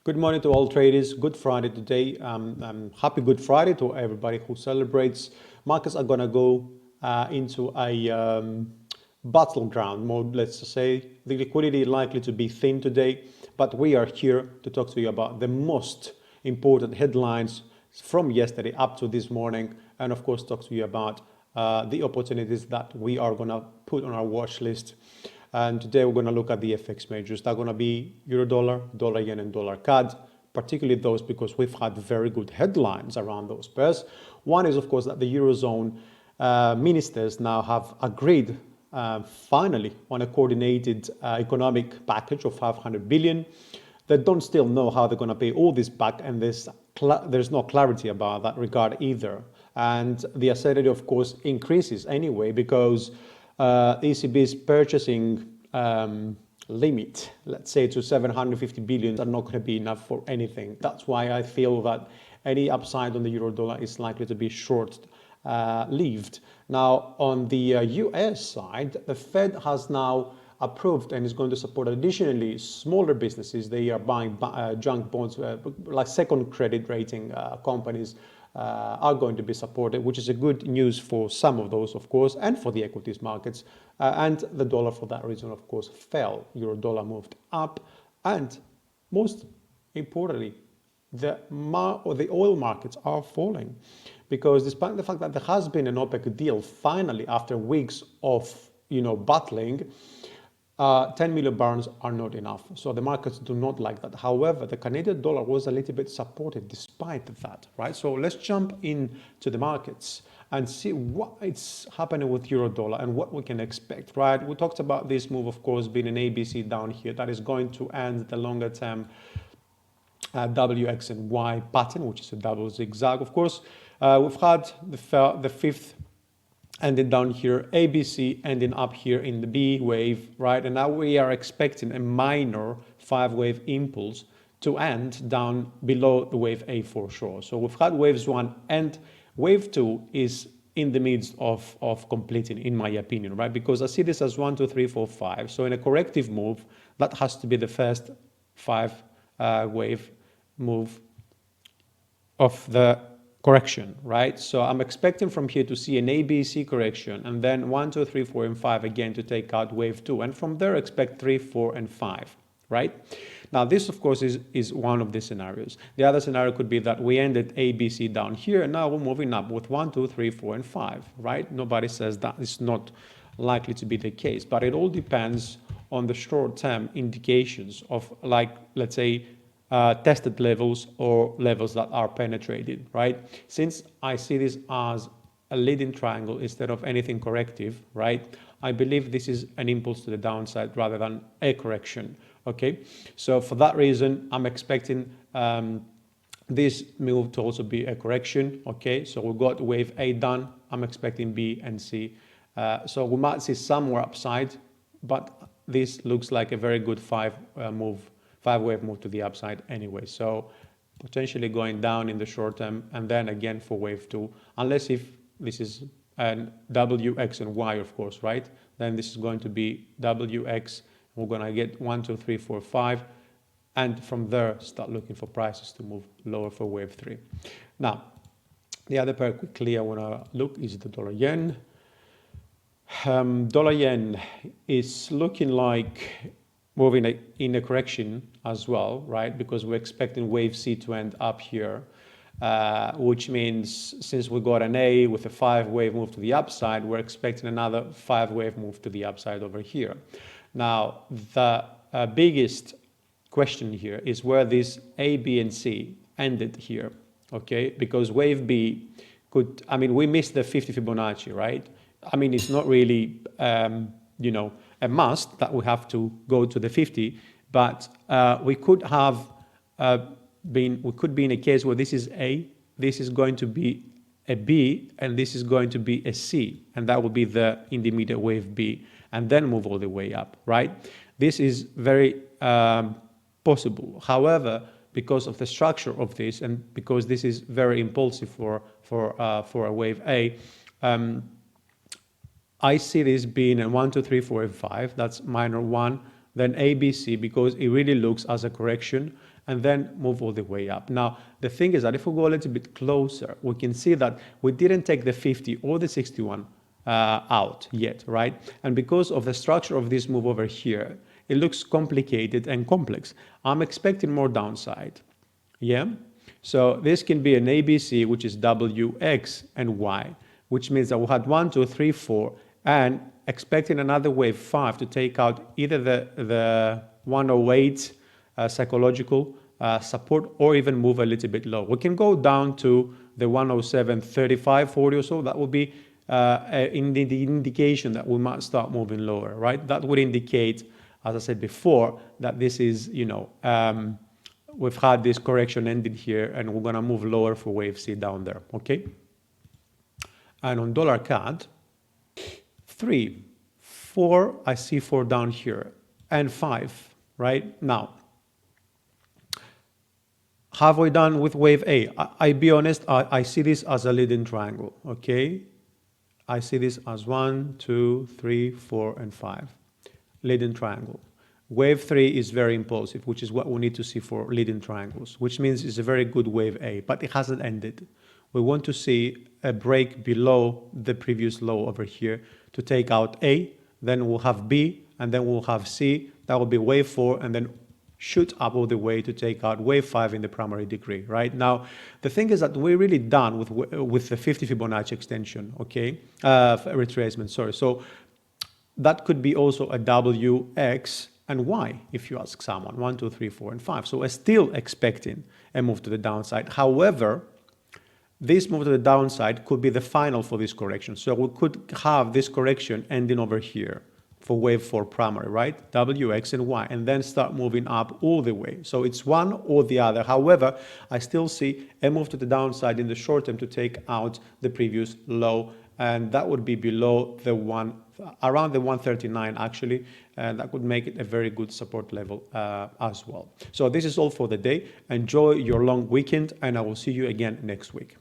Good morning to all traders. Good Friday today. Happy Good Friday to everybody who celebrates. Markets are going to go into a battleground mode, let's say. The liquidity is likely to be thin today, but we are here to talk to you about the most important headlines from yesterday up to this morning, and of course talk to you about the opportunities that we are going to put on our watch list. And today we're going to look at the FX majors. They're going to be euro dollar, dollar yen, and dollar CAD, particularly those because we've had very good headlines around those pairs. One is, of course, that the Eurozone ministers now have agreed finally on a coordinated economic package of 500 billion. They don't still know how they're going to pay all this back, and there's no clarity about that regard either. And the uncertainty, of course, increases anyway because ECB's purchasing limit, let's say to 750 billion, are not going to be enough for anything. That's why I feel that any upside on the euro dollar is likely to be short-lived. Now, on the US side, the Fed has now approved and is going to support additionally smaller businesses. They are buying junk bonds, like second credit rating companies are going to be supported, which is a good news for some of those, of course, and for the equities markets. And the dollar, for that reason, of course, fell. Euro dollar moved up, and most importantly, the oil markets are falling, because despite the fact that there has been an OPEC deal finally after weeks of battling, 10 million barrels are not enough. So the markets do not like that. However, the Canadian dollar was a little bit supported despite that, right? So let's jump into the markets and see what is happening with euro dollar and what we can expect, right? We talked about this move, of course, being an ABC down here that is going to end the longer term W, X, and Y pattern, which is a double zigzag. Of course, we've had the fifth ending down here, ABC ending up here in the B wave, right? And now we are expecting a minor 5-wave impulse to end down below the wave A for sure. So we've had waves 1 and wave 2 is in the midst of completing, in my opinion, right? Because I see this as 1, 2, 3, 4, 5. So in a corrective move, that has to be the first 5-wave move of the correction, right? So I'm expecting from here to see an ABC correction, and then 1, 2, 3, 4, and 5 again to take out wave 2. And from there, expect 3, 4, and 5, right? Now, this, of course, is one of the scenarios. The other scenario could be that we ended ABC down here, and now we're moving up with 1, 2, 3, 4, and 5, right? Nobody says that is not likely to be the case, but it all depends on the short-term indications of, like, let's say, tested levels or levels that are penetrated, right? Since I see this as a leading triangle instead of anything corrective, right? I believe this is an impulse to the downside rather than a correction, okay? So for that reason, I'm expecting this move to also be a correction, okay? So we've got wave A done. I'm expecting B and C. So we might see some more upside, but this looks like a very good 5-wave move to the upside anyway. So potentially going down in the short term, and then again for wave 2, unless if this is an W, X, and Y, of course, right? Then this is going to be W, X. We're going to get 1, 2, 3, 4, 5. And from there, start looking for prices to move lower for wave 3. Now, the other pair quickly I want to look is the dollar yen. Dollar yen is looking like moving in a correction as well, right? Because we're expecting wave C to end up here, which means since we got an A with a 5-wave move to the upside, we're expecting another 5-wave move to the upside over here. Now, the biggest question here is where this A, B, and C ended here, okay? Because wave B could, I mean, we missed the 50 Fibonacci, right? I mean, it's not really, a must that we have to go to the 50, but we could have be in a case where this is A, this is going to be a B, and this is going to be a C, and that will be the intermediate wave B, and then move all the way up, right? This is very possible. However, because of the structure of this, and because this is very impulsive for a wave A, I see this being a 1, 2, 3, 4, and 5. That's minor 1. Then ABC, because it really looks as a correction. and then move all the way up. Now, the thing is that if we go a little bit closer, we can see that we didn't take the 50 or the 61 out yet, right? And because of the structure of this move over here, it looks complicated and complex. I'm expecting more downside, yeah? So this can be an ABC, which is W, X, and Y, which means that we had 1, 2, 3, 4, and expecting another wave 5 to take out either the 108 psychological support or even move a little bit low. We can go down to the 107, 35, 40 or so. That would be in the indication that we might start moving lower, right? That would indicate, as I said before, that this is, you know, we've had this correction ended here and we're gonna move lower for wave C down there, okay? And on dollar CAD, 3, 4, I see 4 down here, and 5, right? Now, have we done with wave A? I be honest, I see this as a leading triangle, okay? I see this as 1, 2, 3, 4, and 5. Leading triangle. Wave 3 is very impulsive, which is what we need to see for leading triangles, which means it's a very good wave A, but it hasn't ended. We want to see a break below the previous low over here to take out A, then we'll have B, and then we'll have C. That will be wave 4, and then shoot up all the way to take out wave 5 in the primary degree, right? Now, the thing is that we're really done with the 50 Fibonacci extension, okay? Retracement, sorry. So that could be also a W, X, and Y, if you ask someone, 1, 2, 3, 4, and 5. So we're still expecting a move to the downside. However, this move to the downside could be the final for this correction. So we could have this correction ending over here for wave 4 primary, right? W, X, and Y, and then start moving up all the way. So it's one or the other. However, I still see a move to the downside in the short term to take out the previous low, and that would be below the around the 139 actually, and that could make it a very good support level as well. So this is all for the day. Enjoy your long weekend, and I will see you again next week.